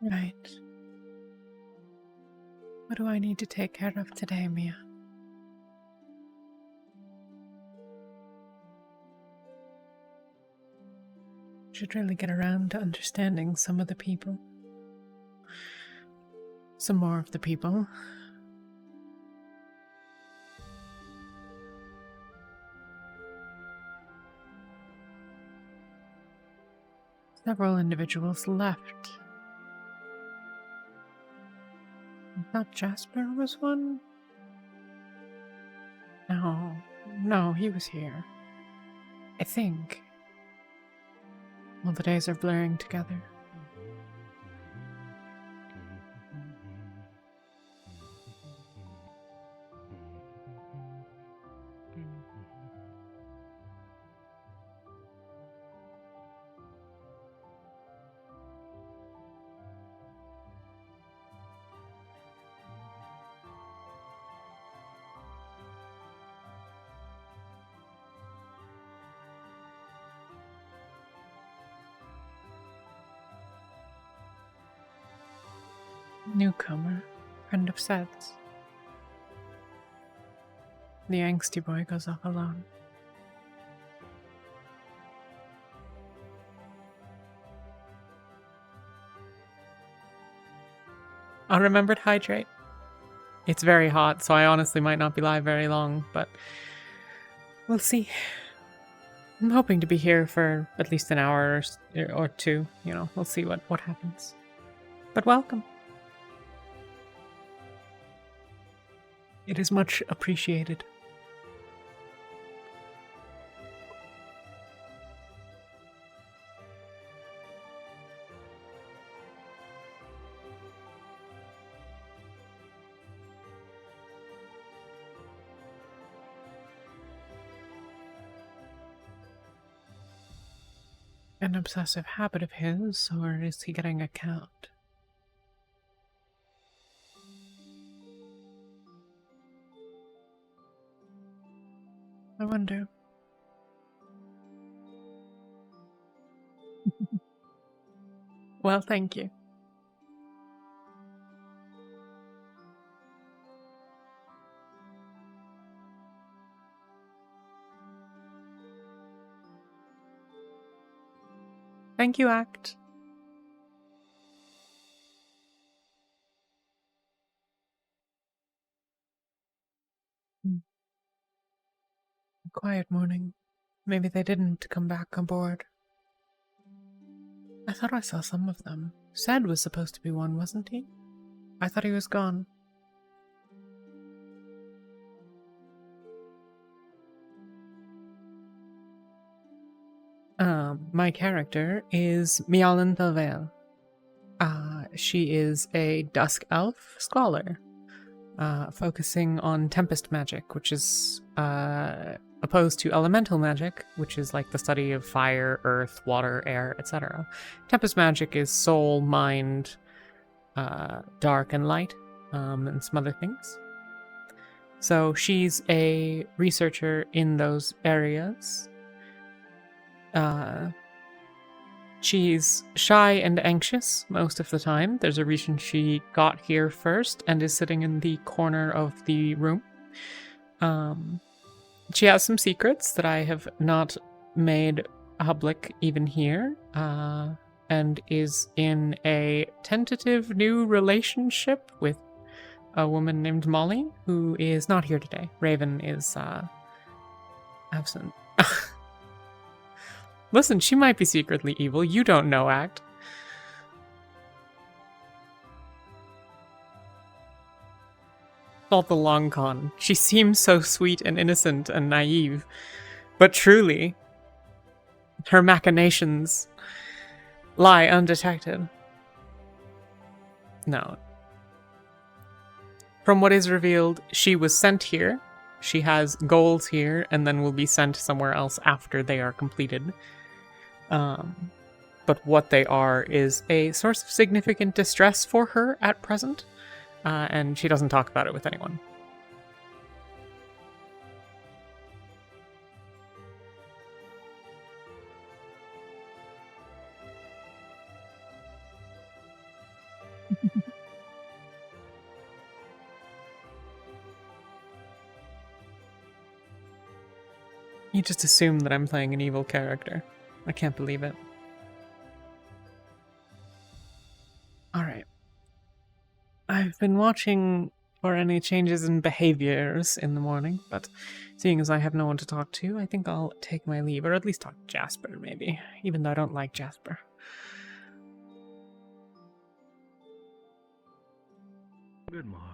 Right. What do I need to take care of today, Mia? Should really get around to understanding some of the people. Some more of the people. Several individuals left. I thought Jasper was one? No, he was here. I think. All the days are blurring together. Newcomer, friend of Seth's. The angsty boy goes off alone. I'll remember to hydrate. It's very hot, so I honestly might not be live very long, but we'll see. I'm hoping to be here for at least an hour or two. You know, we'll see what happens. But welcome. It is much appreciated. An obsessive habit of his, or is he getting a count? I wonder. Well, thank you. Thank you, Act. A quiet morning. Maybe they didn't come back on board. I thought I saw some of them. Sed was supposed to be one, wasn't he? I thought he was gone. My character is Myalinthel Vail. She is a dusk elf scholar, focusing on tempest magic, which is opposed to elemental magic, which is like the study of fire, earth, water, air, etc. Tempest magic is soul, mind, dark, and light, and some other things. So she's a researcher in those areas. She's shy and anxious most of the time. There's a reason she got here first and is sitting in the corner of the room. She has some secrets that I have not made public even here, and is in a tentative new relationship with a woman named Molly, who is not here today. Raven is absent. Listen, she might be secretly evil. You don't know, Act. All the long con. She seems so sweet and innocent and naive, but truly, her machinations lie undetected. No. From what is revealed, she was sent here. She has goals here, and then will be sent somewhere else after they are completed. But what they are is a source of significant distress for her at present, and she doesn't talk about it with anyone. You just assume that I'm playing an evil character. I can't believe it. Alright. I've been watching for any changes in behaviors in the morning, but seeing as I have no one to talk to, I think I'll take my leave, or at least talk to Jasper, maybe, even though I don't like Jasper. Good morning.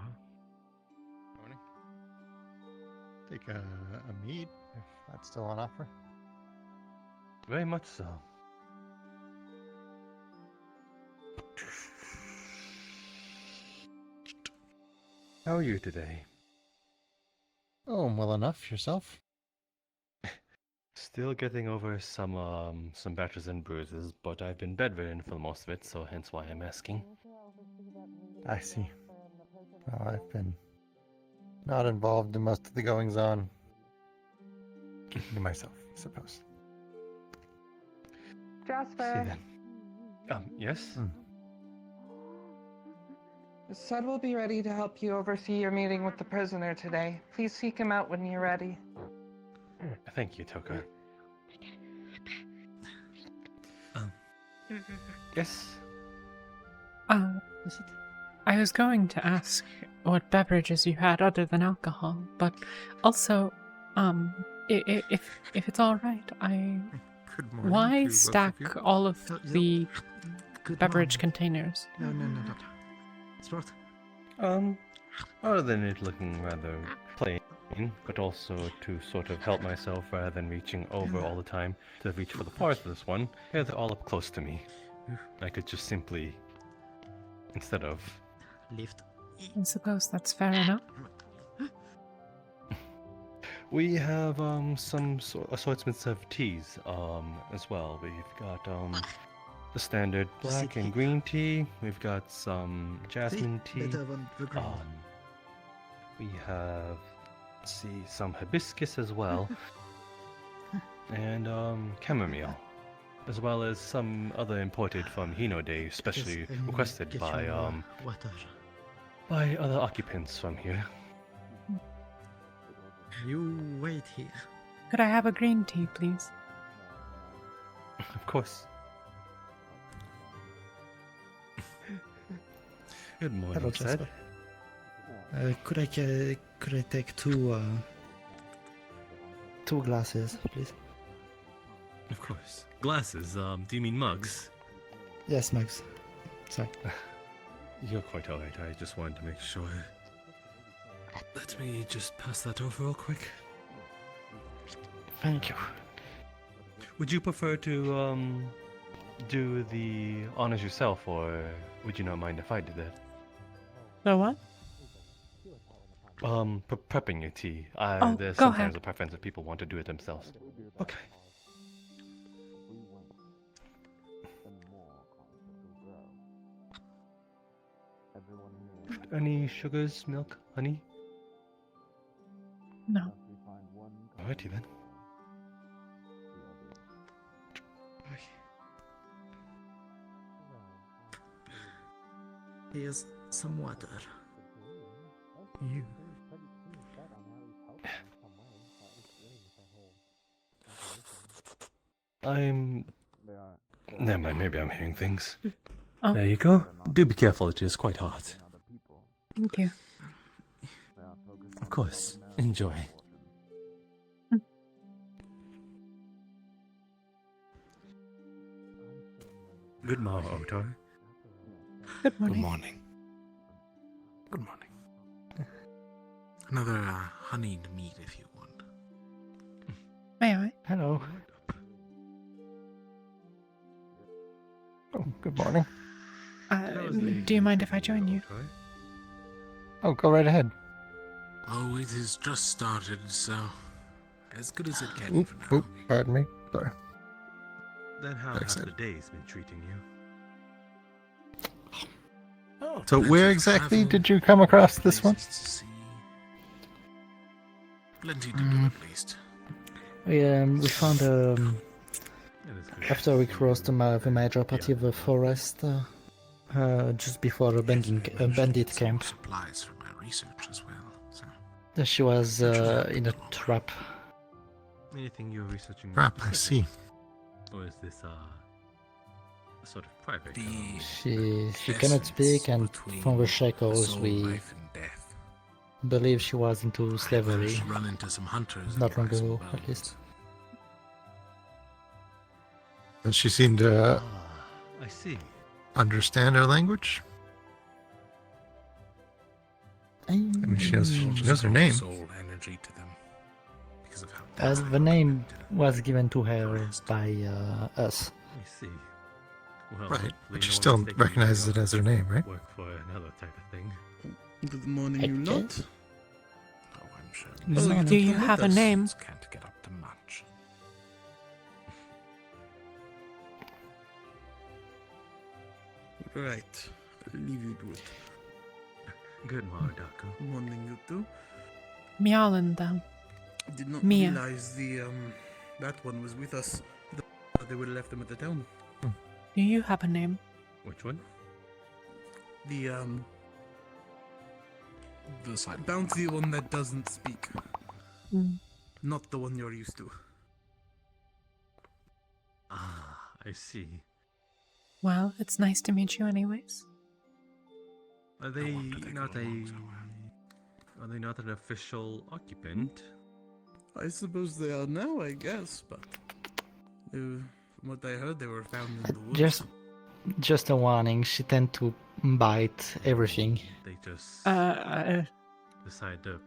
Morning. Take a mead, if that's still on offer. Very much so. How are you today? Oh, well enough. Yourself? Still getting over some batches and bruises, but I've been bedridden for most of it, so hence why I'm asking. I see. Well, I've been not involved in most of the goings-on. Keeping to myself, I suppose. Jasper, See then. Yes? the Sud will be ready to help you oversee your meeting with the prisoner today. Please seek him out when you're ready. Thank you, Toka. Yes? I was going to ask what beverages you had other than alcohol, but also, if it's all right, Good morning why to both of stack you. all of the Good beverage morning. containers? No. Start. Other than it looking rather plain, but also to sort of help myself rather than reaching over all the time to reach for the parts of this one, here they're all up close to me. I could just simply, instead of... Lift. I suppose that's fair enough. We have some assortments of teas as well. We've got the standard black and green tea. We've got some jasmine tea. We have, let's see, some hibiscus as well, and chamomile, as well as some other imported from Hino Day, especially requested by other occupants from here. You wait here. Could I have a green tea, please? Of course. Good morning, Hello, Seth. Jasper. Could I take two glasses, please? Of course. Glasses, do you mean mugs? Yes, Max. Sorry. You're quite alright, I just wanted to make sure. Let me just pass that over real quick. Thank you. Would you prefer to, do the honors yourself, or would you not mind if I did that? The what? Prepping your tea. There's go sometimes ahead. a preference if people want to do it themselves. Okay. Any sugars, milk, honey? No. Alrighty then. Here's some water. You. Never mind, maybe I'm hearing things. Oh. There you go. Do be careful, it is quite hot. Thank you. Of course. Enjoy. Good morning, Otar. Good morning. Good morning. Good morning. Another honeyed meat if you want. May I? Hello. Oh, good morning. Do you mind if I join you? Oh, go right ahead. Oh, it has just started, so as good as it can Oop, for now. oop, pardon me. Sorry. Then how Thanks, have Ed. the days been treating you? Oh, So plenty where of exactly travel, did you come across this one? places to see. Plenty to do at least. We found after we crossed the major part of the forest, just before a bandit camp. Supplies for my research as well. So She was in a trap. Anything you're researching? Crap, I see. Or is this a sort of private? She cannot speak, and from the shackles we life and death. believe she was into I've slavery run into some hunters. not long and ago, some at least. Does she seem to I see. understand our language? I mean, she knows her name. Soul energy to them because of how As the name was given to her by us. I see. Well, Right, hopefully but she no still one's taking recognizes you it as her name, right? Work for another type of thing. Good morning, you Okay. lot. Oh, I'm sure. Good Oh, you morning. Do you come with have a us? name? Can't get up to much. Right. I'll leave you to it. Good Maradaku. Morning, you two. Myalinthel. Did not Mia. realize that one was with us. They would have left him at the town. Do you have a name? Which one? The side bouncy one that doesn't speak. Mm. Not the one you're used to. Ah, I see. Well, it's nice to meet you anyways. Are they want to take not it a? along somewhere. Are they not an official occupant? I suppose they are now, I guess, but from what I heard, they were found in the woods. Just a warning, she tend to bite everything. They just decide to.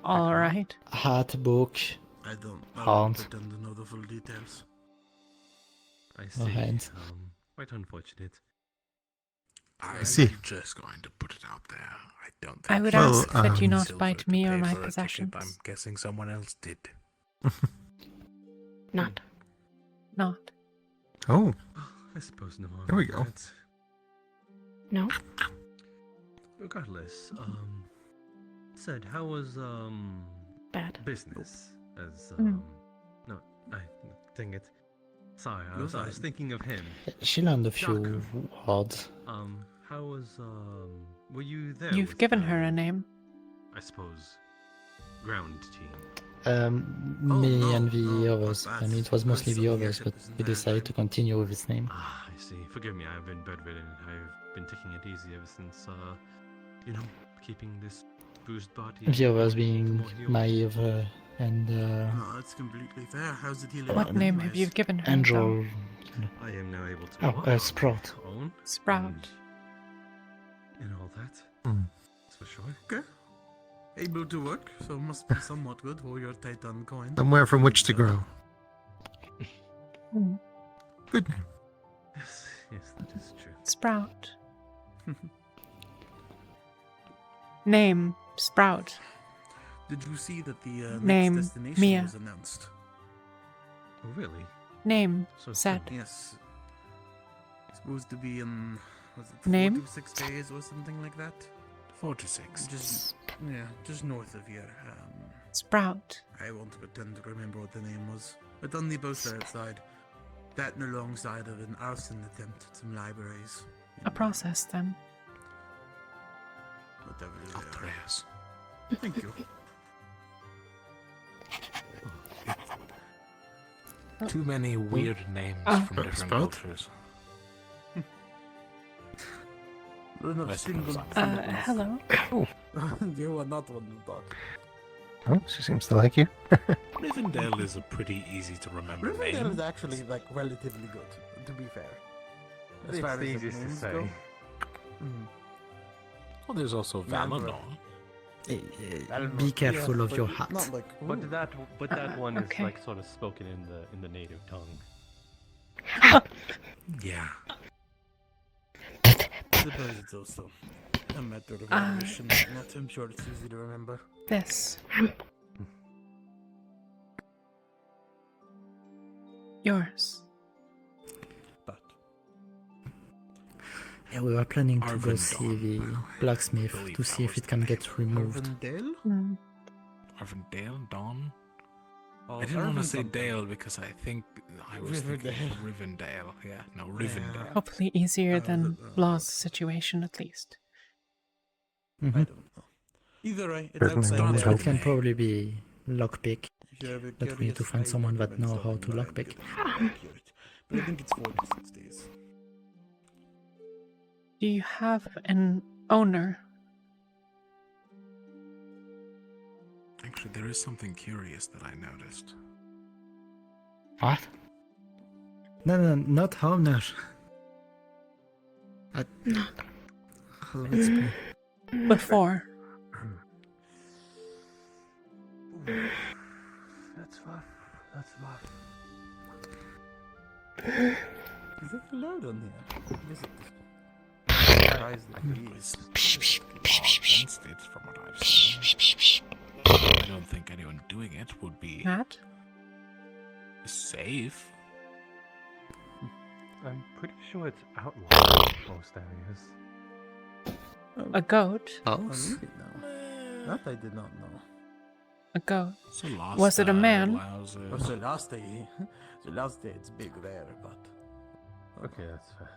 All right. Hat, book, I don't Hans. pretend to know the full details. I No see. hands. Quite unfortunate. I'm see. just going to put it out there. I don't think I would Well, ask that you not silver bite to me or pay my for a ticket. possessions. I'm guessing someone else did. Not. Not. Oh, I suppose no harm. There we in go. that. No. Regardless, said how was Bad. business as Mm. no, dang it. Sorry, I was thinking of him. she learned a few Daku. words. How was were you there? You've with given the, her a name. I suppose ground team. Me no, and the no, others. but I mean, it that's was mostly the personally, others, yes, but it isn't we very decided good. to continue with his name. Ah, I see. Forgive me, I've been bedridden. I've been taking it easy ever since keeping this bruised body. The others to being more healed. Maeve and No, it's completely fair. How's it healing What up name have you anyways? given her? though? Angel. I am now able to Oh, walk on Sprout. my own Sprout. and all that. Hmm. That's for sure. Okay. Able to work, so must be somewhat good for your Titan coin. somewhere from which to grow. Mm. Good name. Yes, that is true. Sprout. Name. Sprout. Did you see that the Name, next destination Mia. was announced? Oh, really? Name. So Said. soon. Yes. It's supposed to be in, was it Name? 4 to 6 days or something like that? 4 to 6. Just north of here. Sprout. I won't pretend to remember what the name was, but on the poster outside, that and alongside of an arson attempt at some libraries. A process then. Whatever they Not are. prayers. Thank you. Too many weird names Oh. from different Sprout? cultures. Not a Let's single move on. syllables. Hello. You are not one to talk. Oh, she seems to like you. Rivendell is a pretty easy to remember Rivendell name. is actually like relatively good, to be fair. As It's far the as easiest to names say. go. Mm. Well, there's also Valinor. Valinor. Be careful of but your hat. Not like But that one okay. is like sort of spoken in the native tongue. Yeah. I suppose it's also a matter of recognition. Not, I'm sure it's easy to remember. This. Yours. But Yeah, we were planning to go Arvin see Dawn. the blacksmith Believe to that see if was it the can name. get removed. Arvindale? Mm. Arvindale? Dawn? Oh, I didn't want to Arvin say something. Dale because I think I was thinking Rivendale. Yeah, no, Rivendale. Hopefully easier than the- Law's situation at least. I Mhm. don't know. Either way, it's Certainly outside don't there. help. It can probably be lockpick. If But we need to find someone that know how to lockpick. But I think it's 4 to 6 days. Do you have an owner? Actually, there is something curious that I noticed. What? No, not owner. Let's be. Before. That's rough. That's rough. Is it loud on here? Is it? Surprised that it is. Against it, from what I've seen. I don't think anyone doing it would be Matt? safe. I'm pretty sure it's outlawed in most areas. A goat? Oh, really? No. That I did not know. A goat. So last Was it a man? allows Oh, so last day it's big rare, but Okay, that's fair.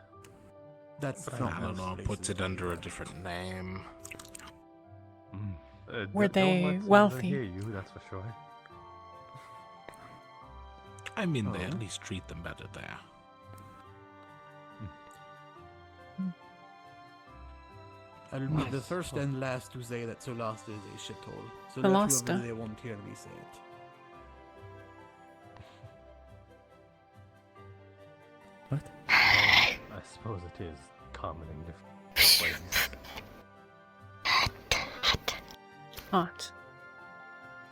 that's from Valinor most puts it places. under a different name. Were Don't they let Sandra wealthy? hear you, that's for sure. I mean, they Oh. at least treat them better there. I'll be the first and last to say that Solasta is a shithole. So let Solasta? whoever they won't hear me say it. I suppose it is common in different places. Hot.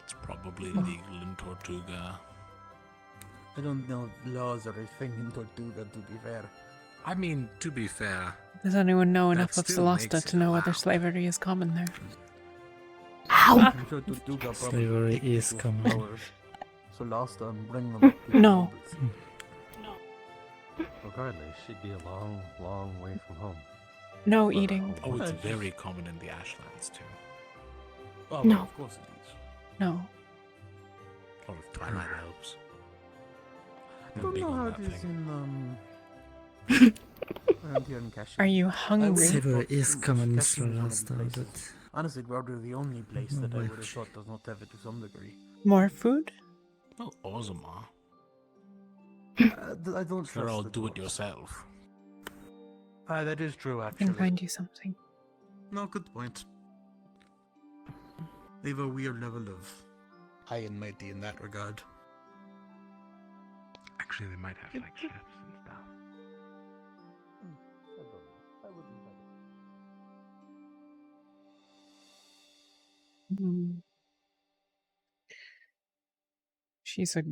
It's probably legal in Tortuga. I don't know if laws are a thing in Tortuga, to be fair. I mean, to be fair, Does anyone know That enough of still makes Solasta it to know whether allowed. slavery is common there? I'm sure Tortuga probably Slavery take is those common. powers, Solasta and bring them up to the No. nobles. Regardless, she'd be a long, long way from home. No Well, eating. oh, it's Well, very common in the Ashlands too. Oh, No. well, of course it is. No. Or if Twilight helps. I I'm don't big know on how that it is thing. in around here in Cashin. Are you I hungry? would- Slavery is Cashin common in is one of the Solasta, places. but Honestly, probably the only place that I No would have way. thought does not have it to some degree. More food? Well, Ozma. I don't They're trust all the do it dwarves. yourself. That is true, I actually. can find you something. No, good point. They have a weird level of high and mighty in that regard. Actually, they might have like chefs and stuff. Hmm. She's a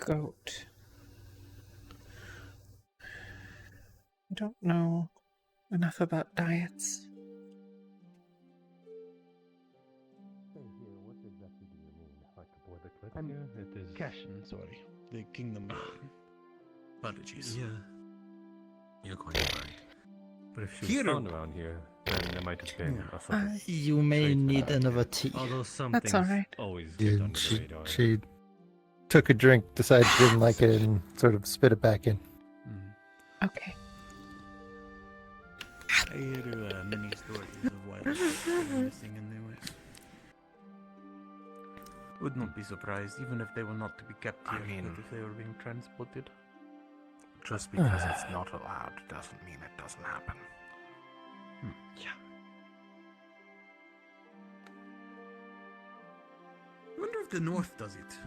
goat. I don't know enough about diets. Say here, what exactly do you mean? Like to board the cliff I'm here? It is... Cashin, sorry. The kingdom. Apologies. Yeah. You're quite right. But if she was Here- found around here, then there might have been a sort of you may trace need back. another tea. Although some That's things alright. always get Dude, under the radar. she took a drink, decided she didn't like it, and sort of spit it back in. Okay. I hear many stories of wild missing in the West. Would not be surprised, even if they were not to be kept I here, mean- but if they were being transported. Just because it's not allowed doesn't mean it doesn't happen. I wonder if the North does it.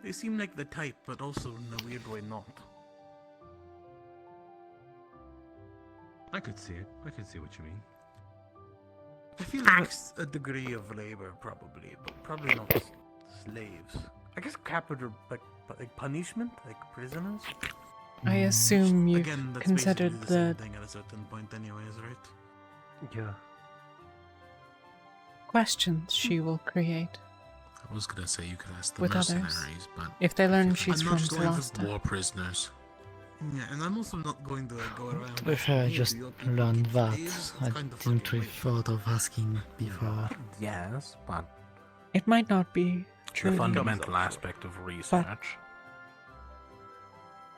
They seem like the type, but also in a weird way not. I could see it. I could see what you mean. I feel like a degree of labor, probably, but probably not slaves. I guess capital, like punishment, like prisoners. I assume you've Again, that's considered basically the same the thing at a certain point, anyways, right? Yeah. questions she will create I was gonna say you could ask the with others. mercenaries, but If they learn she's I'm from not going to Solasta. war prisoners. Yeah, and I'm also not going to go around. If I "Hey, just do your people learned keep that, slaves?" I It's kind of didn't fucking really weird. thought of asking before. Yes, but It might not be the true. fundamental aspect of research.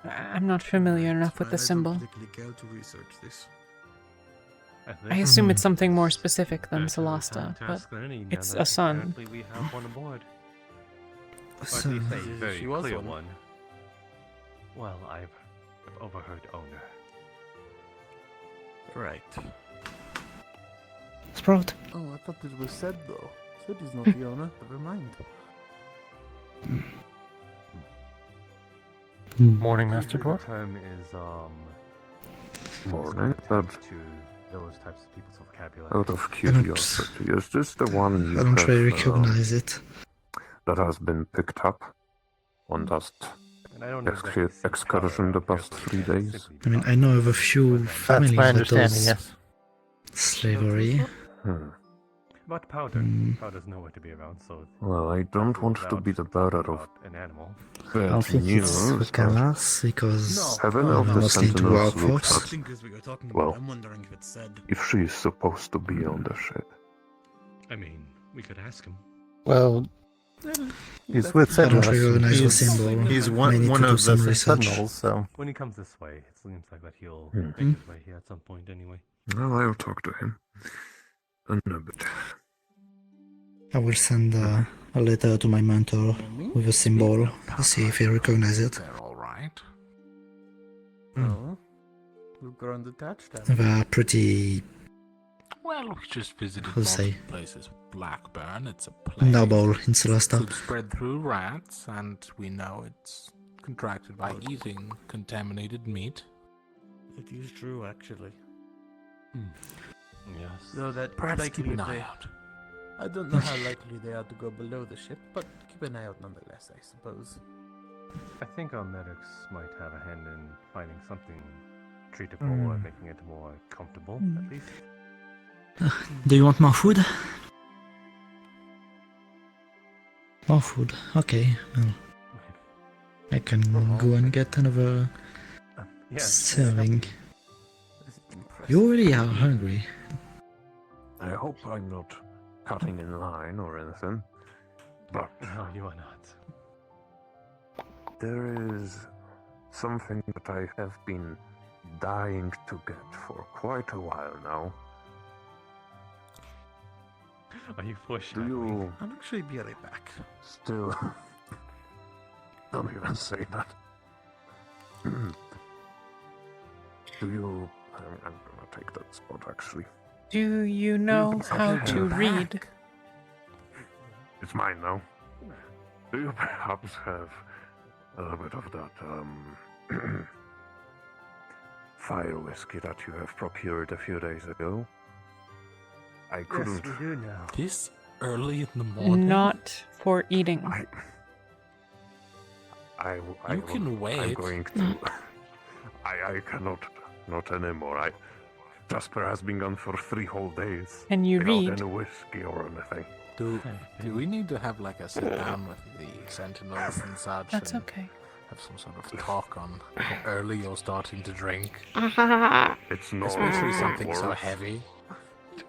I'm not familiar enough with the I don't symbol. particularly care to research this. I assume it's something more specific than Better Solasta, but task than any, now it's that a son. Apparently we have one aboard. Or at So, least a very she was clear one. one. Well, I've overheard owner. Right. Sprout. Oh, I thought it was said though. Said is not the owner. Never mind. Morning, Master Usually Dwarf. the term is Morning, but to those types of people's vocabulary. out of curiosity, is this the one you I don't really have, recognize it. that has been picked up on that And I don't exactly see excursion the power past out 3 here, days? simply I mean, because I know of a few That's families my that understanding, does yes. slavery. But powder. Mm. Powder's nowhere to be around, so Well, I don't want to be the bearer of about an animal. I don't bad think it's news, with but Galas because Heaven I'm of the mostly into Sentinels Warp looks Fox. at, think as we were talking well, about, I'm wondering if it's said. if she is supposed to be on the ship. I mean, we could ask him. Well, he's with I don't Sentinels. recognize the He's, symbol. he's I one need to do of some the research. Sentinels, so When he comes this way, it seems like that he'll Hmm. make his way here at some point anyway. Well, I'll talk to him. In a bit. I will send a letter to my mentor with a symbol to see if he recognizes it. They're all right. Oh. We've grown detached. They are pretty Well, we just visited Who'll say? multiple places. Blackburn, it's a plague. noble in Celesta. Could spread through rats, and we know it's contracted by eating contaminated meat. It is true, actually. Yes. Though that Perhaps likely keep an if eye they- out. I don't know how likely they are to go below the ship, but keep an eye out nonetheless, I suppose. I think our medics might have a hand in finding something treatable or making it more comfortable, at least. Do you want more food? More food. Okay, well, I can go and get another Yes. serving. This is impressive. You already are hungry. I hope I'm not cutting in line or anything, but No, you are not. there is something that I have been dying to get for quite a while now. Are you Do foreshadowing? you I'll actually be right back. still... Don't even say that. Do you... I'm gonna take that spot, actually. Do you know how to read? It's mine now. Do you perhaps have a little bit of that, fire whiskey that you have procured a few days ago? I Yes, couldn't... we do now. This early in the morning? Not for eating. You can I'm wait. going to... I cannot... Not anymore. Jasper has been gone for 3 whole days. Can you without read? any whiskey or anything. Do we need to have like a sit down with the sentinels and such? That's and okay. have some sort of talk on how early you're starting to drink? It's not... Especially something so worse. heavy.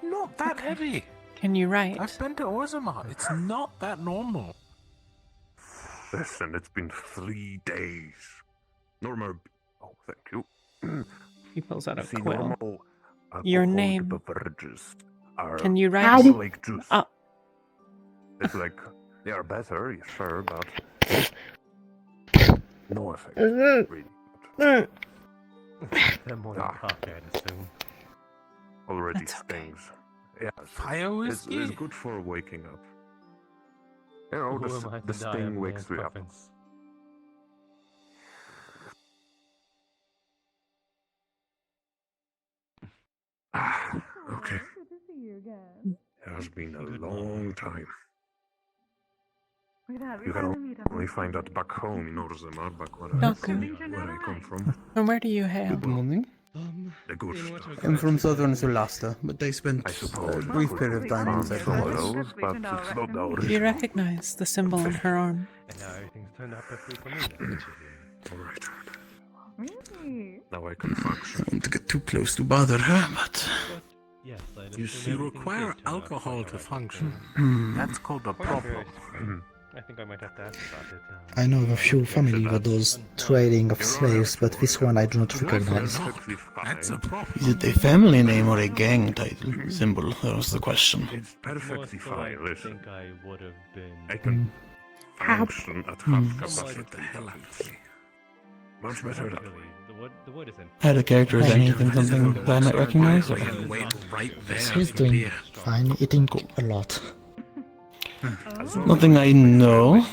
Not that heavy. Can you write? I've been to Orzammar. It's not that normal. Listen, it's been 3 days. Normal... Oh, thank you. He pulls out a See, quill. normal Your alcoholic name. beverages are Can you write? like juice. Oh. It's like, they are better, yeah, sure, but no effect, really. They're more than Ah. coffee, I'd assume. Already That's okay. stings. Yeah, Fire it's whiskey? good for waking up. You know, Who am I to the die of sting my wakes me up. preference? Ah, okay. It has been a long time. You can only find that back home in Orzammar, back where I come from. From where do you hail? Good morning. The good stuff. I'm from southern Zulasta, but I spent I suppose a brief period of time found inside some of Paris. those, but it's not the Do you original. recognize the symbol on her arm? And now everything's turned out perfectly for me then. Alright. Now I can function. I don't want to get too close to bother her, but... Yes, I'd You assume see, everything require did turn out alcohol quite to alright. function. That's called a problem. I think I might have to ask about it. I know of a few families that does trading of slaves, but this one I do not recognize. Perfectly fine. That's a problem. Is it a family name or a gang title symbol? That was the question. It's perfectly More so, I fine, listen. think I would have been I can function at half capacity. Much better that way. The wood isn't. Add a character, is anything something that I might recognize? Or? Wait right there. He's doing fine, eating a lot. Nothing I know.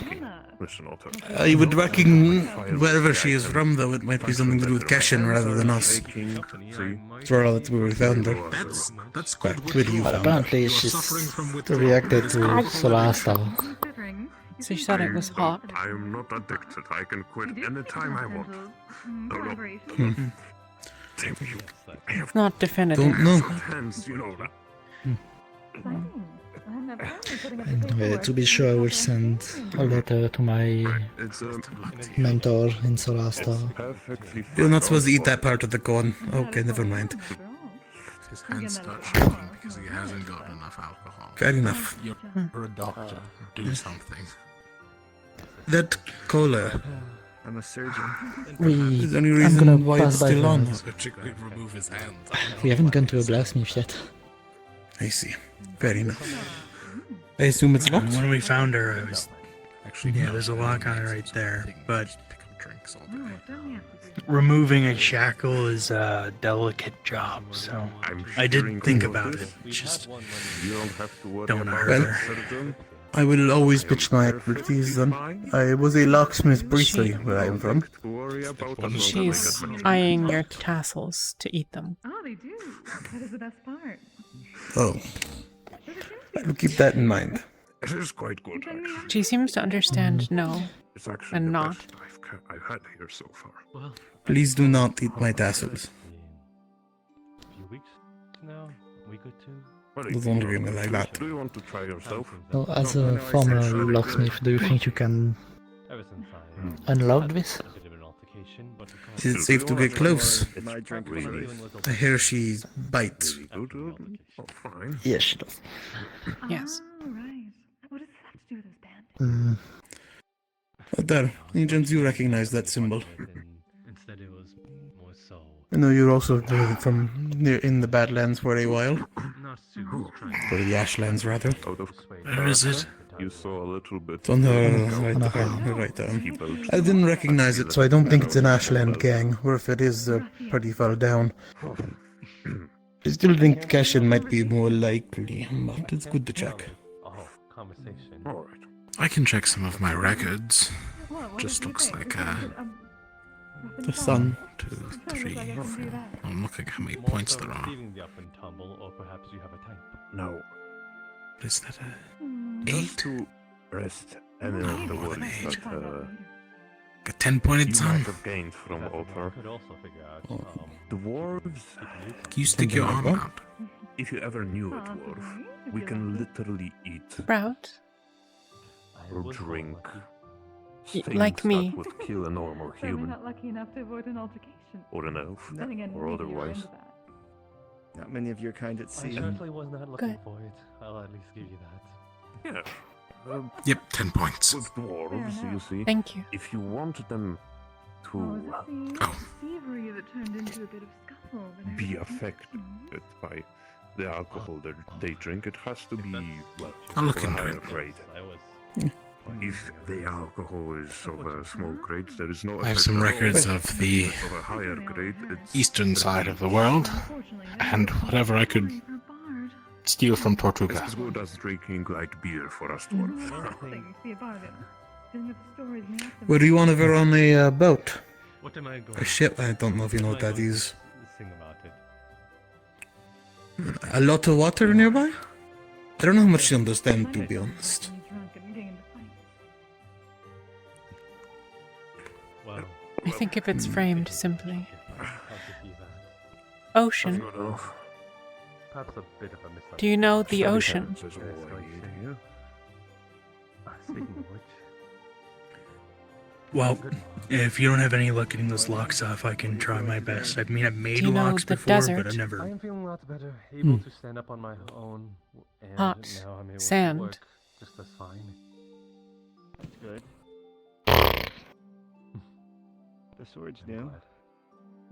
Listen, Otter. I would reckon wherever she is from, though, it might be something to do with Keshin rather than us. For all that we found her. That's quite But where do you But found her? apparently she's reacted to Solasta. So she said it was hot. I am not addicted. I can quit anytime I want. Thank you. I have It's not definitive. Don't know. hands, you know that. To be sure, I will send a letter to my It's mentor in Solasta. perfectly You're not supposed to eat that part of the corn. Okay, never mind. His hands start shaking because he hasn't got enough alcohol. Fair enough. You're a doctor. Do something. That cola. I'm a surgeon. Is there any I'm reason gonna why pass it's by still her. on? Surgically remove his hands. We haven't gone to a blacksmith yet. I see. Fair enough. I assume it's locked? When we found her, I was yeah, there's a lock on it right there. But Pick up drinks all day. removing a shackle is a delicate job, so I did think about it. Just You don't have to worry don't about hurt it, her. surgeon. I will always pitch my expertise then. I was a locksmith briefly where I am from. To worry about as long as I She's get my eyeing your tassels to eat them. Oh, they do. That is the best part. Oh. I'll keep that in mind. It is quite good, actually. She seems to understand no. It's actually And the not. best I've had here so far. Well, Please do not eat my tassels. a few weeks now, a week or two. What Don't look at me like that. Do you want to try yourself? Well, as a former locksmith, do you think you can Ever since I unlock this? had a bit of an altercation, but Is it safe to get close? It's really, I hear she bites. really good. Oh, fine. Yes, she does. Yes. Oh, right. What does this have to do with this bandit? There, agents, you recognize that symbol. instead it was more so I know you're also from near in the Badlands for a while. not super trying Or the Ashlands, rather. Out of Where is it? you saw a little bit. It's on her right arm. I didn't recognize it, so I don't think it's an Ashland gang, or if it is, they're pretty far down. I still think Keshin might be more likely, but it's good to check. conversation. All right. I can check some of my records. What Just did you looks say? like The sun. 2, 3, 4. I'm looking how many More points so there are. receiving the up and tumble, or perhaps you have a type. Now, Is that a just 8? to rest any of the worries that A 10-pointed you sun. might have gained from That Otar, could also figure out. Oh. dwarves, Can you stick your arm Something like out? if you ever knew a dwarf, we can literally eat Sprout. I or was not drink Y- things like me. that would kill a normal So we're human not lucky enough to avoid an altercation. or an elf Then again, or maybe you're otherwise. into that. Not many of your kind at I sea. certainly was not looking Good. for it. I'll at least give you that. Yeah. Yep, 10 points. With dwarves, you enough. see, Thank you. if you want them Oh, is to it the thievery that turned into a bit of scuffle? that I be heard? affected by the alcohol that they drink, it has to be, well, I'll look of a into higher it. grade. I was. If the alcohol is of a small grade, there is no I have effect some at all. records of the Of a higher grade, it's eastern side of the world, Unfortunately, and whatever I could for a bard. steal from it's Tortuga. as good as drinking light beer for us Mm-hmm. dwarves. Things to be a bargain. Didn't have the stories in the aftermath. Were you on ever on a boat? What am I going A ship? I don't know if you know what that is. Sing about it. A lot of water nearby? I don't know how much you understand, to be honest. When he's drunk and getting into fights. Well, I think if it's framed simply. I'll give you that. Ocean. Good enough. Perhaps a bit of a misunderstanding. Do you know the ocean? Hands is all I need here. Speaking of which, Well, if you don't have any luck getting those locks off, I can try my best. I mean, I've made Do you know locks the before, desert? but I've I never. am feeling a lot better, able to stand up on my own, and Hot. now I'm able Sand. to work just as fine. That's good. The sword's new.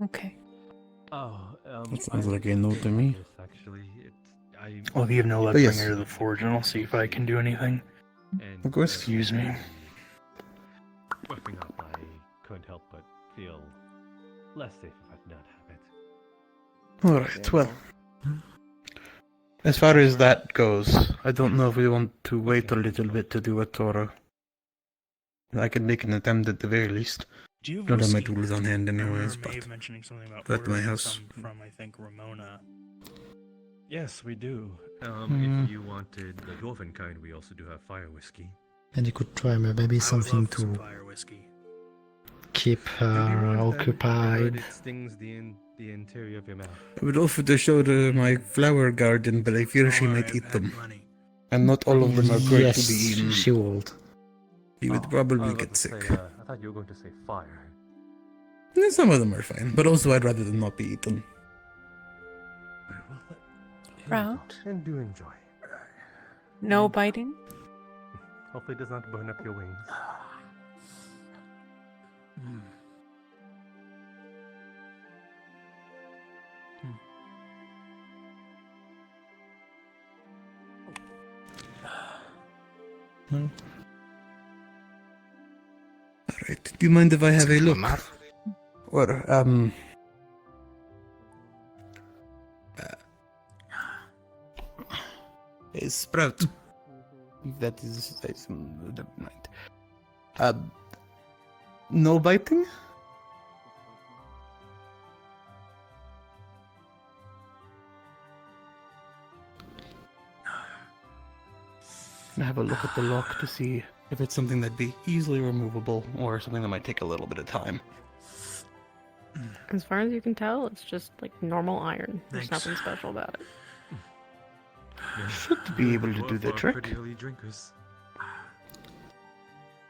Okay. Oh, That sounds like a no to me. Yes, actually, Well, if you have no luck, But yes. bring her to the forge, and I'll see if I can do anything. and Of course. Excuse me. roughing up, I couldn't help but feel less safe if I did not have it. Alright, well. As far as that goes, I don't know if we want to wait a little bit to do it, or I can make an attempt at the very least. Do you have Don't have my whiskey? tools on hand I remember anyways, but Maeve mentioning something about at my ordering house. some from, I think, Ramona. Yes, we do. Hmm. If you wanted the dwarven kind, we also do have fire whiskey. And you could try maybe something Some to fire whiskey. keep her occupied. It stings the interior of your mouth. I would offer to show my flower garden, but I fear she might eat them. And not all of them are great Yes, to be eaten. she would. You would I probably was about get to sick. say, I thought you were going to say fire. Some of them are fine, but also I'd rather them not be eaten. Route? And do enjoy. No biting? Hopefully it does not burn up your wings. No. Alright, do you mind if I have a look? Or, a sprout. That is, never mind. No biting? Gonna have a look at the lock to see if it's something that'd be easily removable or something that might take a little bit of time. As far as you can tell, it's just like normal iron. There's Thanks. nothing special about it. Should be able to do the trick. Pretty early drinkers.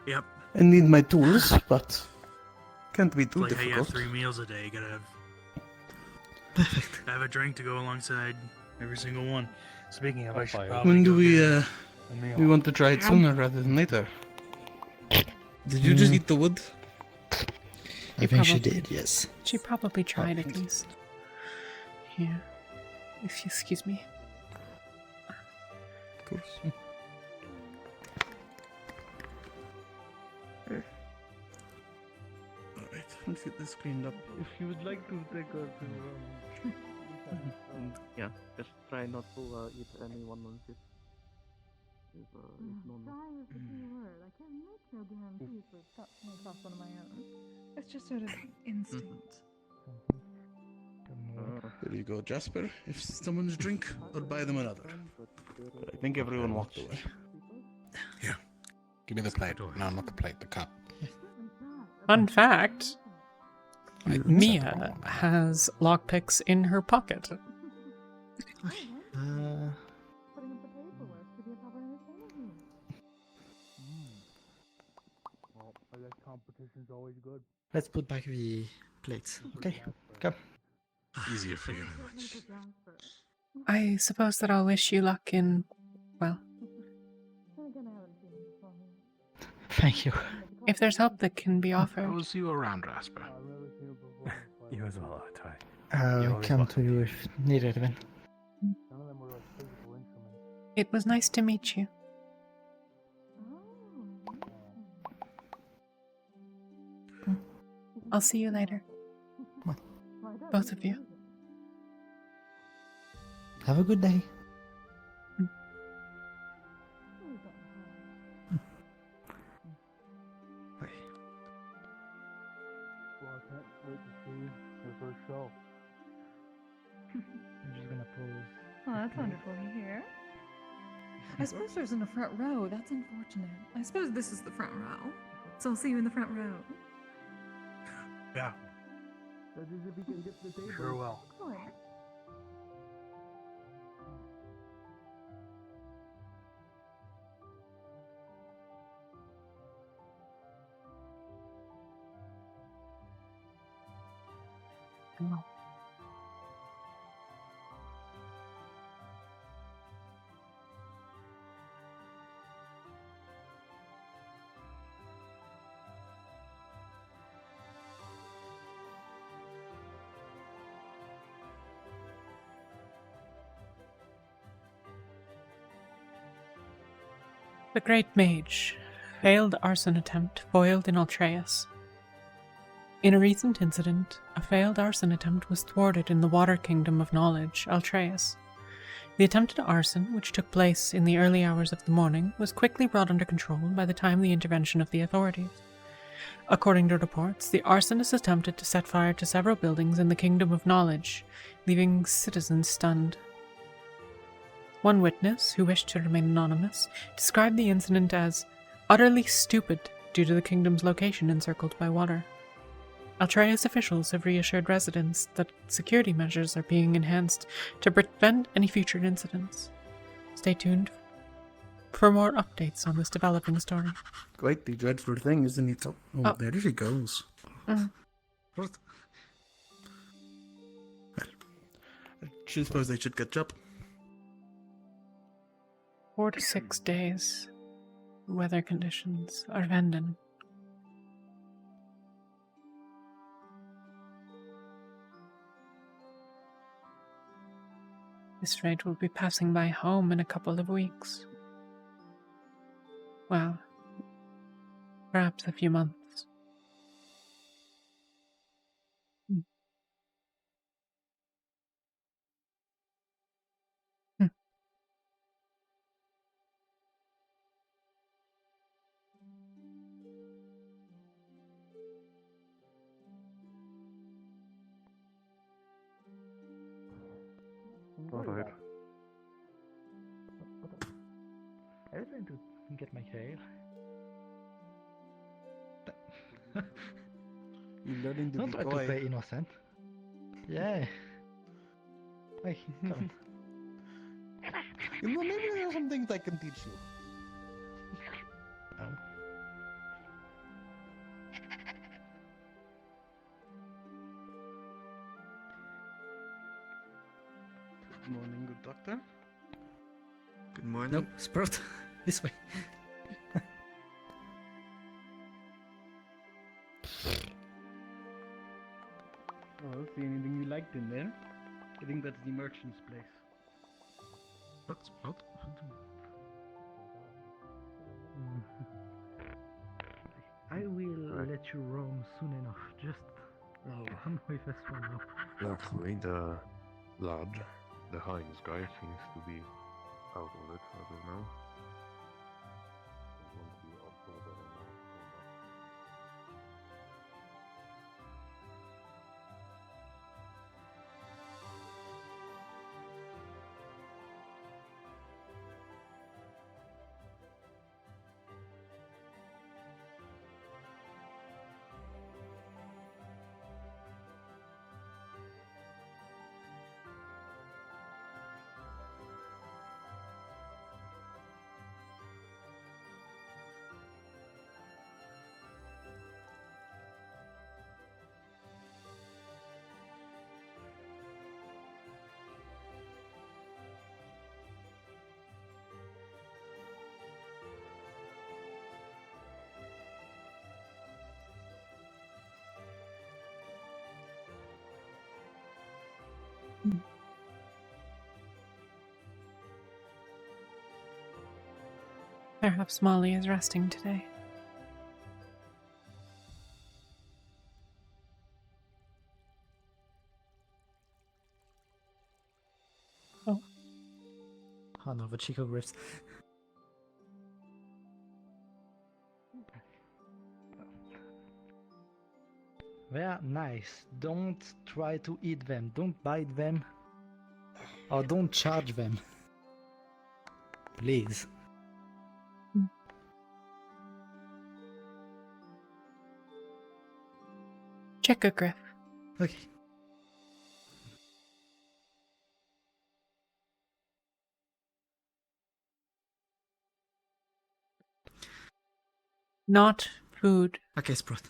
Yep. I need my tools, but can't be It's too like how you have difficult. 3 meals a day. You gotta have a drink to go alongside every single one. Speaking of, I should probably When do go we, get a meal. we want to try it sooner rather than later? Did you just eat the wood? I think she Probably. did, yes. She probably tried at least. Here. If you excuse me. Of course. Alright, let's get this cleaned up. If you would like to take her to, yeah, just try not to eat anyone on it. It's just sort of instinct. There you go, Jasper. If someone's drink, I'll buy them another. But I think everyone walked away. Here. Give me the plate. No, not the plate, the cup. Fun fact, I Mia has lockpicks in her pocket. Competition's always good. Let's put back the plates. Okay, come. Easier for you, much. I suppose that I'll wish you luck in, well, Thank you. if there's help that can be offered. I will see you around, Rasper. You as well, Atai. Come to you if needed, then. It was nice to meet you. I'll see you later. Both of you. Have a good day. Well, I can't wait to see your first show. I'm just gonna pose. Oh, that's wonderful to hear. I suppose there's in the front row. That's unfortunate. I suppose this is the front row. So I'll see you in the front row. Yeah, That is if we can get the table. sure will. Excellent. The great mage, failed arson attempt foiled in Altreus. In a recent incident, a failed arson attempt was thwarted in the Water Kingdom of Knowledge, Altreus. The attempted arson, which took place in the early hours of the morning, was quickly brought under control by the timely intervention of the authorities. According to reports, the arsonist attempted to set fire to several buildings in the Kingdom of Knowledge, leaving citizens stunned. One witness, who wished to remain anonymous, described the incident as utterly stupid due to the kingdom's location encircled by water. Altreus officials have reassured residents that security measures are being enhanced to prevent any future incidents. Stay tuned for more updates on this developing story. Quite the dreadful thing, isn't it? Oh, there she goes. Well, I suppose they should catch up. 4 to 6 days. Weather conditions are Venden. This raid will be passing by home in a couple of weeks. Well, perhaps a few months. Alright. I was trying to get my hair. You're learning to Don't be try to quiet. play innocent. Yeah. Hey, come on. You know, maybe there are some things I can teach you. Oh. Good morning, good doctor. Good morning. No, Sprout. This way. Oh, see anything you liked in there? I think that's the merchant's place. What? I will let you roam soon enough. Just run away fast for now. Luckily, the lad, the Heinz guy, seems to be out of it as of now. Perhaps Molly is resting today. Oh no, the Chico Griffs. They are nice. Don't try to eat them. Don't bite them. Or don't charge them. Please. Check a griff. Okay. Not food. Okay, Sprout.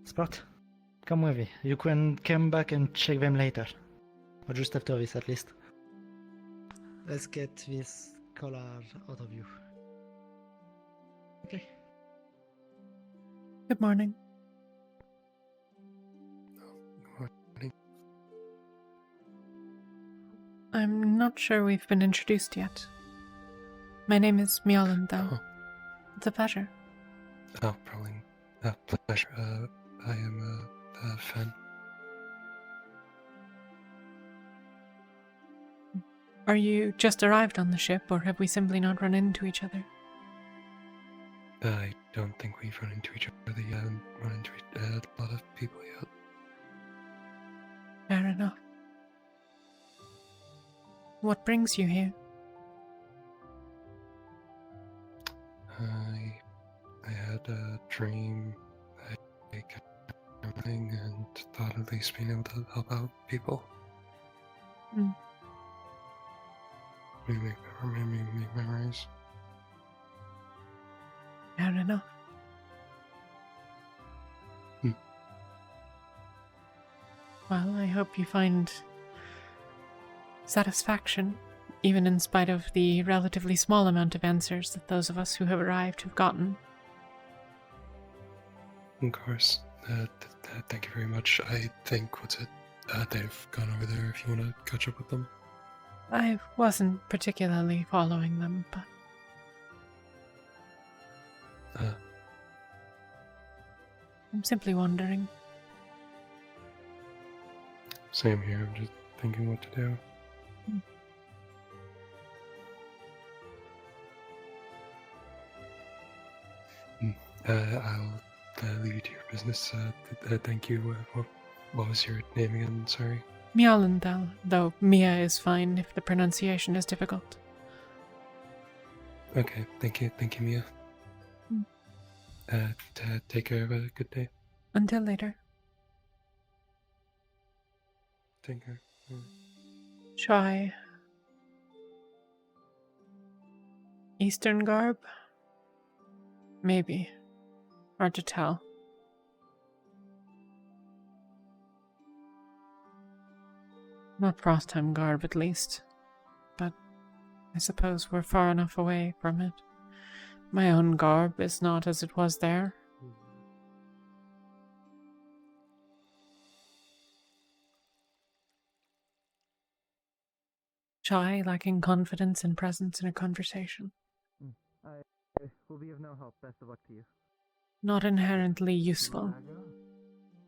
Sprout, come with me. You can come back and check them later. Or just after this, at least. Let's get this collar out of you. Okay. Good morning. I'm not sure we've been introduced yet. My name is Myalinthel. Oh. It's a pleasure. Oh, probably a pleasure. I am a fan. Are you just arrived on the ship, or have we simply not run into each other? I don't think we've run into each other. We haven't run into a lot of people yet. Fair enough. What brings you here? I had a dream. I kept remembering and thought at least being able to help out people. Hmm. Make memories. Fair enough. Well, I hope you find satisfaction, even in spite of the relatively small amount of answers that those of us who have arrived have gotten. Of course. Thank you very much. I think, they've gone over there if you want to catch up with them. I wasn't particularly following them, but... I'm simply wondering. Same here. I'm just thinking what to do. I'll leave you to your business. Thank you. What was your name again? Sorry. Myalinthel, though Mia is fine if the pronunciation is difficult. Okay, thank you, Mia. Take care. Have a good day. Until later. Take care. Shy. Eastern garb? Maybe. Hard to tell. Not Frostheim garb, at least. But I suppose we're far enough away from it. My own garb is not as it was there. Shy, lacking confidence and presence in a conversation. I will be of no help. Best of luck to you. Not inherently useful.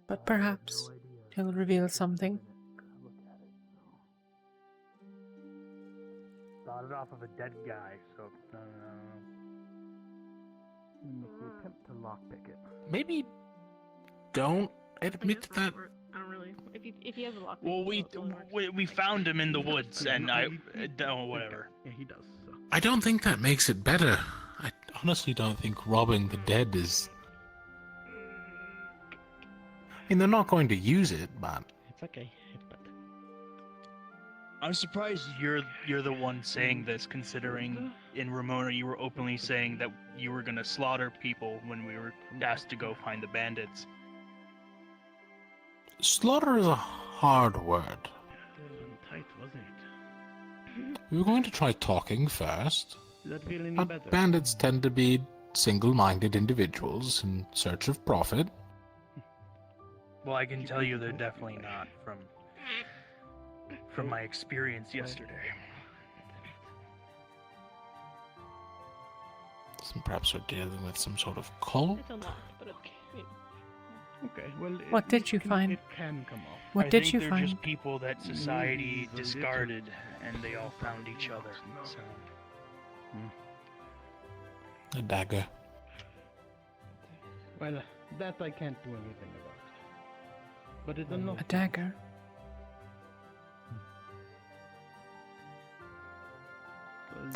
But perhaps he'll reveal something. Started off with a dead guy, so no. Make the attempt to lockpick it. Maybe don't admit that. I don't really. If he has a lock. Well, we found him in the woods, and whatever. Yeah, he does. So. I don't think that makes it better. I honestly don't think robbing the dead is. I mean, they're not going to use it, but It's okay. I'm surprised you're the one saying this, considering in Ramona you were openly saying that you were gonna slaughter people when we were asked to go find the bandits. slaughter is a hard word. Tight, wasn't it? We were going to try talking first. Does that feel any But better? bandits tend to be single-minded individuals in search of profit. Well, I can tell you they're definitely not from my experience yesterday. So perhaps we're dealing with some sort of cult? It's unlocked, but it's... Okay, well... What did you find? It can come off. What did you they're find? just people that society discarded, and they all found each other. So. A dagger. Well, that I can't do anything about. But it's enough. A dagger?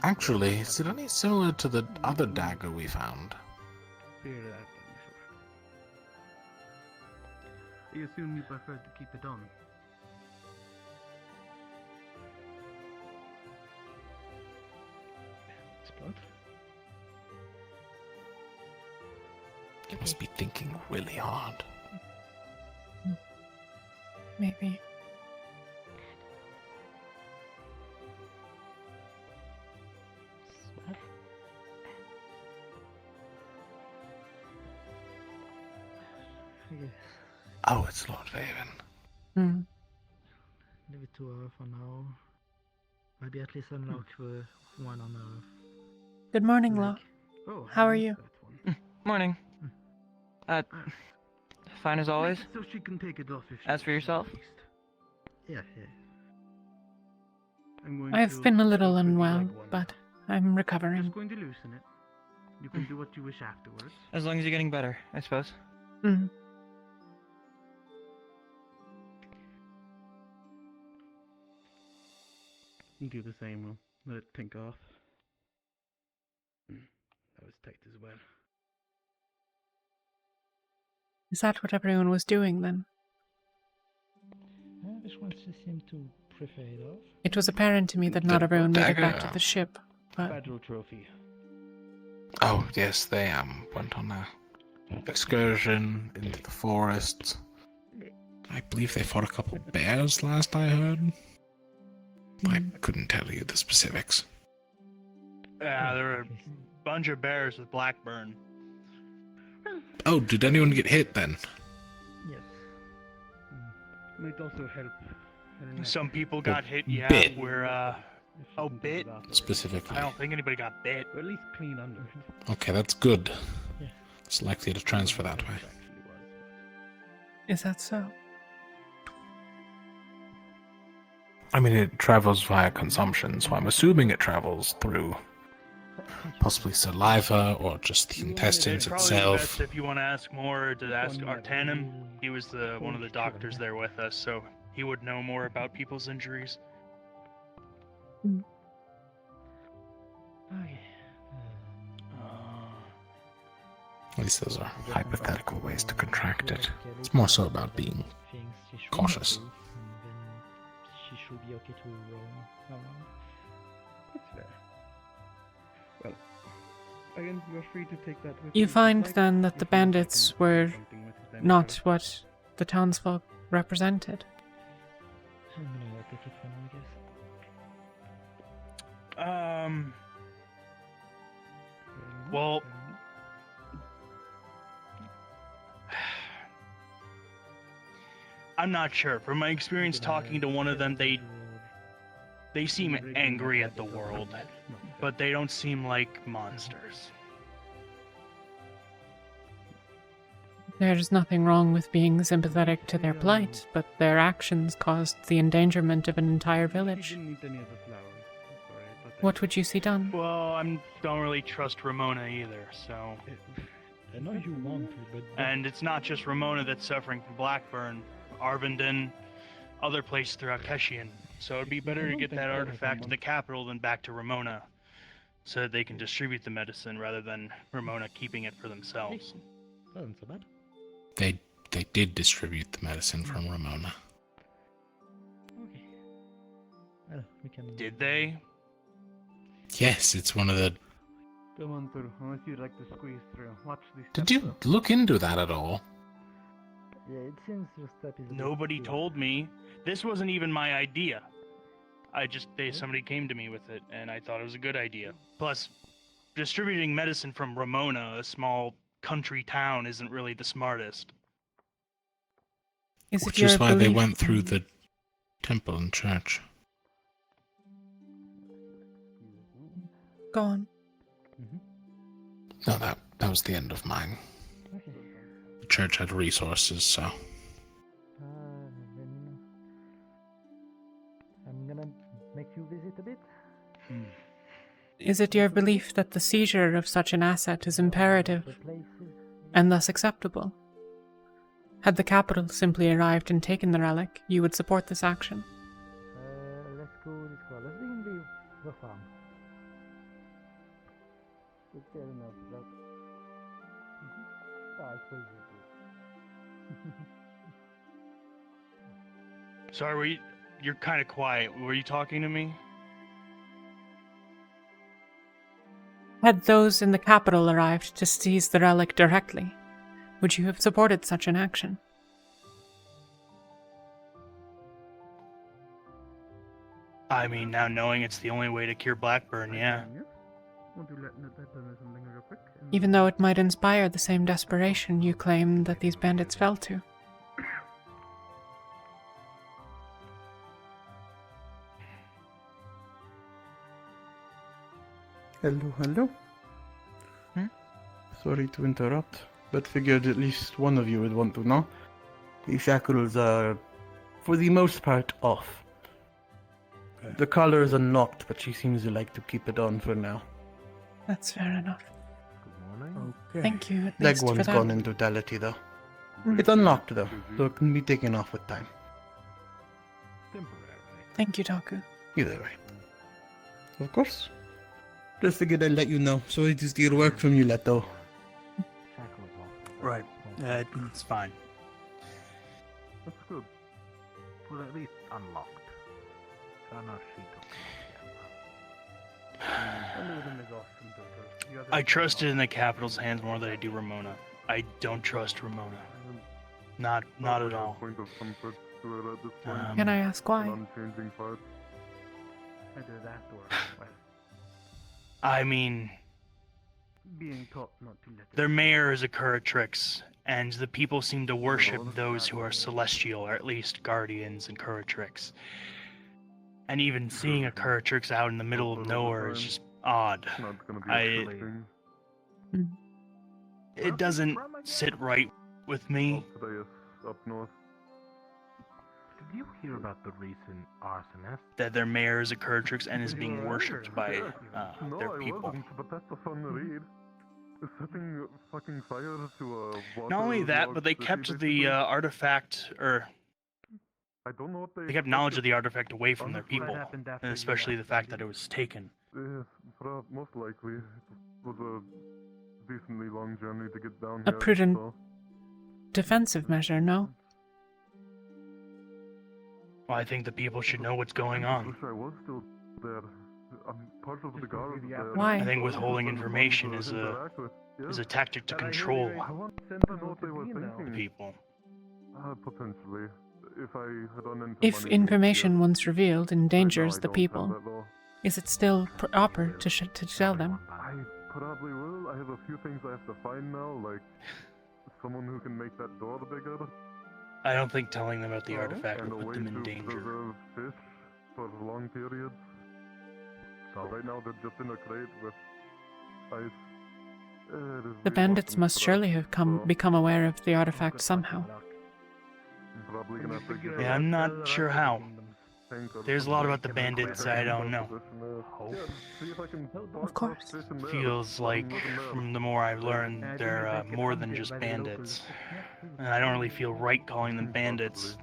Actually, is it any similar to the other dagger we found? Fear that, I'm sure. I assume you prefer to keep it on. Spot? You must be thinking really hard. Maybe. Oh, it's Lord Vaven. Hmm. Leave it to her for now. Maybe at least unlock the one on the. Good morning, Law. leg. Oh, How I are missed you? that one. Morning. Fine as always. So she can take it off if she As for yourself? Yeah. I've been a little go through the unwell, leg one. but I'm recovering. Just going to loosen it. You can do what you wish afterwards. As long as you're getting better, I suppose. Mm. You do the same, we'll let it pink off. That was tight as well. Is that what everyone was doing then? This one seemed to prefer it off. It was apparent to me that not everyone made it back to the ship, but Battle trophy. Oh, yes, they went on a excursion into the forest. I believe they fought a couple bears last I heard. I couldn't tell you the specifics. Yeah, there were a bunch of bears with Blackburn. Oh, did anyone get hit then? Yes. Might also help. Some people got hit, yeah. Bit. Bit? Specifically. I don't think anybody got bit. Or at least clean under it. Okay, that's good. Yeah. It's likely to transfer that way. is that so? I mean, it travels via consumption, so I'm assuming it travels through possibly saliva or just the intestines It's probably itself. best if you want to ask more to ask Artanim. He was one of the doctors there with us, so he would know more about people's injuries. Okay. At least those are hypothetical ways to contract it. It's more so about being cautious. And then she should be okay to roam around. That's fair. Well, again, you're free to take that with You find then that the bandits were not what the townsfolk represented. I'm gonna take it for now, I guess. Well, I'm not sure. From my experience talking to one of them, they seem angry at the world, but they don't seem like monsters. There's nothing wrong with being sympathetic to their plight, but their actions caused the endangerment of an entire village. What would you see done? Well, I don't really trust Ramona either, so... I know you want to, but... And it's not just Ramona that's suffering from Blackburn. Arvindon, other places throughout Keshian. So it'd be better to get that artifact to the capital than back to Ramona, so that they can distribute the medicine rather than Ramona keeping it for themselves. Wasn't so bad. They did distribute the medicine from Ramona. Okay. Well, we can... Did they? Yes, it's one of the... Come on through, unless you'd like to squeeze through. Watch these. Did you look into that at all? Yeah, it seems your step is... Nobody told me. This wasn't even my idea. Somebody came to me with it, and I thought it was a good idea. Plus, distributing medicine from Ramona, a small country town, isn't really the smartest. Which is why they went through the temple and church. Go on. No, that was the end of mine. Okay. The church had resources, so... Then I'm gonna make you visit a bit. Is it your belief that the seizure of such an asset is imperative, and thus acceptable? Had the capital simply arrived and taken the relic, you would support this action. Let's go this way. Let's begin the farm. It's fair enough, but... I suppose it is. Sorry, you're kind of quiet. Were you talking to me? Had those in the capital arrived to seize the relic directly, would you have supported such an action? I mean, now knowing it's the only way to cure Blackburn, yeah. Want to let something real quick? Even though it might inspire the same desperation you claim that these bandits fell to. Hello, hello. Sorry to interrupt, but figured at least one of you would want to know. The shackles are, for the most part, off. The collar is unlocked, but she seems to like to keep it on for now. That's fair enough. Okay. Thank you, at Leg least, for one's that. gone in totality, though. It's unlocked, though, so it can be taken off with time. Thank you, Taku. Either way. Of course. Just figured I'd let you know. Sorry to steal work from you, Leto. Right. It's fine. That's good. Well, at least unlocked. I trusted in the Capital's hands more than I do Ramona. I don't trust Ramona. Not at all. Can I ask why? I mean, Being taught not to let their mayor is a Curatrix, and the people seem to worship those who are celestial, or at least guardians and Curatrix. And even seeing a Curatrix out in the middle of nowhere is just odd. It doesn't sit right with me. Up north. Did you hear about the recent arsonist? That their mayor is a Curatrix and is being worshipped by their people. Wasn't, but that's a fun read. Setting fucking fire to a water Not only that, but they city, kept basically. the artifact, or I don't know what they kept knowledge of the artifact away from their people, and especially the fact that it was taken. Most likely. It was a decently long journey to get down A here. prudent so. defensive measure, no? Well, I think the people should know what's going on. Wish I was still there. I'm part of the guard there. Why? I think withholding information is a tactic to control I want to know what they were thinking. people. Potentially. If I had run into If money, information once revealed endangers I the don't people, have that law. is it still proper to tell them? I probably will. I have a few things I have to find now, like someone who can make that door bigger. I don't think telling them about the artifact and will a put way them in to danger. preserve fish for long periods. So right now they're just in a crate with ice. The bandits must surely have become aware of the artifact somehow. Probably gonna have to get Yeah, I'm not sure how. There's a lot about the bandits I don't know. Of course. Feels like, from the more I've learned, they're more than just bandits. And I don't really feel right calling them bandits.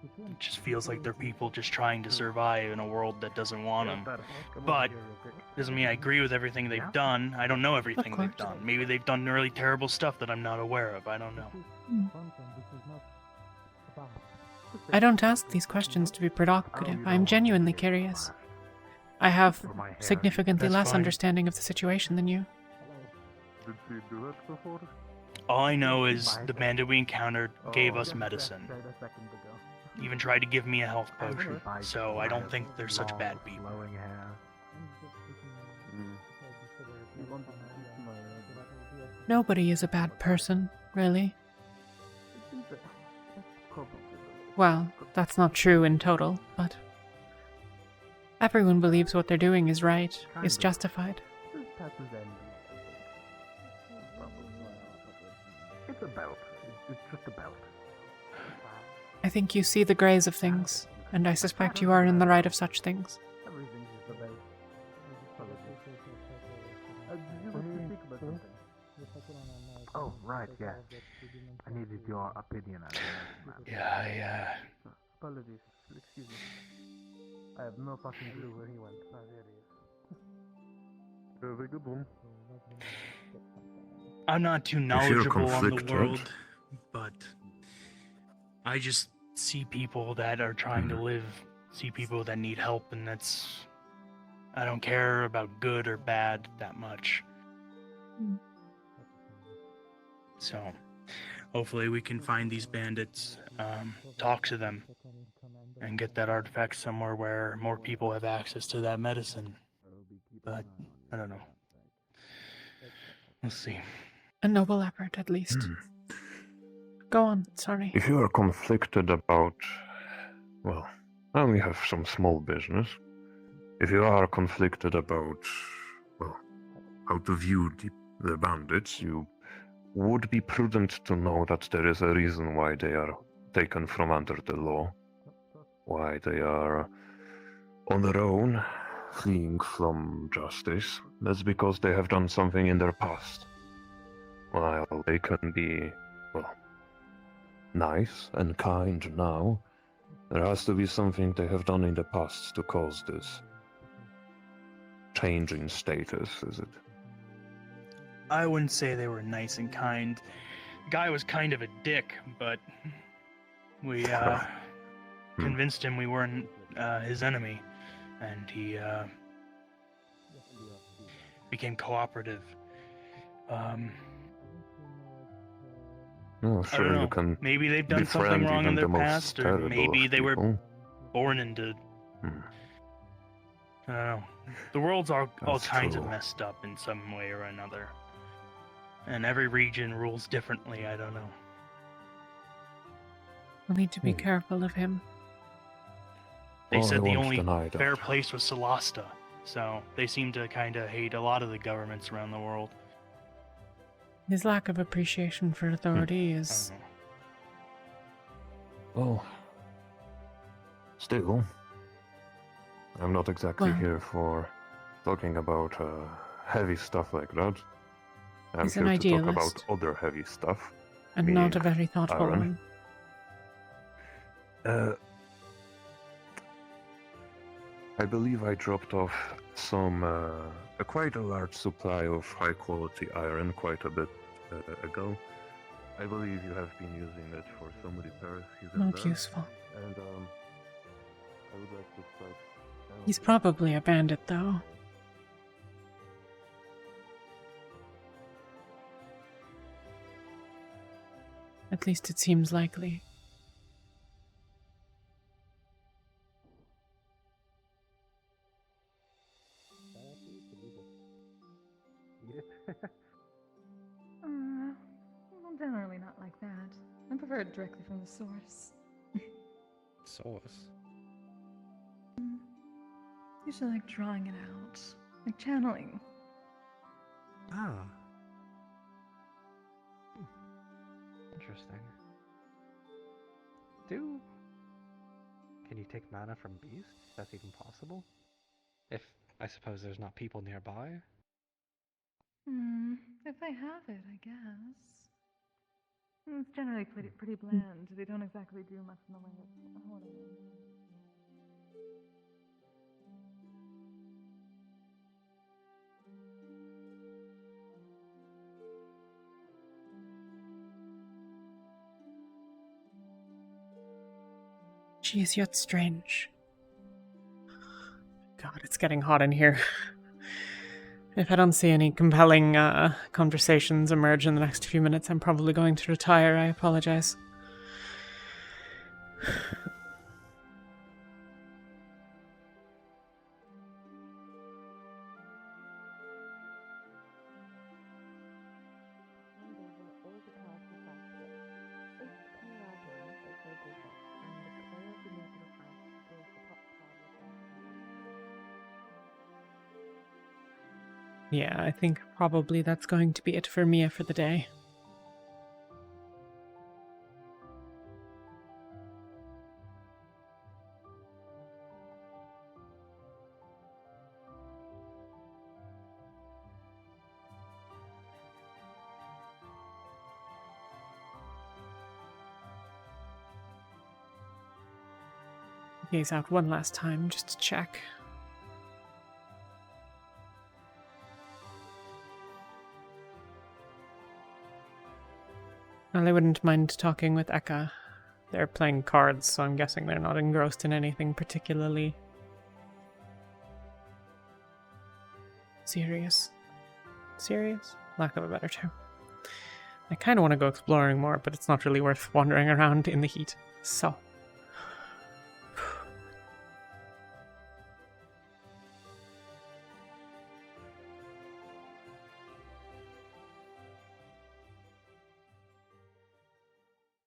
It just feels like they're people just trying to survive in a world that doesn't want them. But doesn't mean I agree with everything they've done. I don't know everything they've done. Maybe they've done really terrible stuff that I'm not aware of. I don't know. I don't ask these questions to be provocative. I'm genuinely curious. I have significantly That's less fine. understanding of the situation than you. Did she do that before? All I know is the bandit we encountered gave us medicine. Even tried to give me a health potion, so I don't think they're such bad people. Nobody is a bad person, really. Well, that's not true in total, but everyone believes what they're doing is right, is justified. It's a belt. It's just a belt. I think you see the greys of things, and I suspect you are in the right of such things. Everything is a belt. Oh, right, yeah. I needed your opinion on that. Yeah, Apologies. Excuse me. I have no fucking clue where he went. Oh, there he is. Very good one. I'm not too feel knowledgeable on the conflicted. world, but I just see people that are trying to live, see people that need help, and that's... I don't care about good or bad that much. So, hopefully we can find these bandits, talk to them, and get that artifact somewhere where more people have access to that medicine. But, I don't know. We'll see. A noble effort, at least. Go on, sorry. If you are conflicted about, well, I only have some small business. If you are conflicted about, well, how to view the bandits, you would be prudent to know that there is a reason why they are taken from under the law, why they are on their own, fleeing from justice. That's because they have done something in their past. While they can be, well, nice and kind now, there has to be something they have done in the past to cause this change in status, is it? I wouldn't say they were nice and kind. Guy was kind of a dick, but we convinced him we weren't his enemy, and he became cooperative. Oh, I sure, don't know. you can Maybe they've done something befriend wrong in even their the most past, or terrible maybe of they were people. born into. I don't know. The world's all That's kinds of true. messed up in some way or another, and every region rules differently. I don't know. We'll need to be careful of him. They Oh, I said the won't only deny that. fair place was Solasta, so they seem to kind of hate a lot of the governments around the world. His lack of appreciation for authority I is... don't know. Oh. Still, I'm not exactly Well- here for talking about heavy stuff like that. I'm He's here an to talk about idealist. other heavy stuff. and meaning not a very thoughtful iron. one. I believe I dropped off quite a large supply of high quality iron quite a bit ago. I believe you have been using it for some repairs here and Not there. useful. And I would like to try. He's probably a bandit, though. At least it seems likely. Well, generally not like that. I prefer it directly from the source. Source? Usually like drawing it out. Like channeling. Ah. Interesting. Can you take mana from beasts? That's even possible? If, I suppose there's not people nearby? If I have it, I guess. It's generally pretty bland. They don't exactly do much in the way of hoarding. She is yet strange. God, it's getting hot in here. If I don't see any compelling conversations emerge in the next few minutes, I'm probably going to retire. I apologize. Yeah, I think probably that's going to be it for Mia for the day. Gaze out one last time just to check. Well, I wouldn't mind talking with Eka. They're playing cards, so I'm guessing they're not engrossed in anything particularly serious. Serious? Lack of a better term. I kind of want to go exploring more, but it's not really worth wandering around in the heat. So,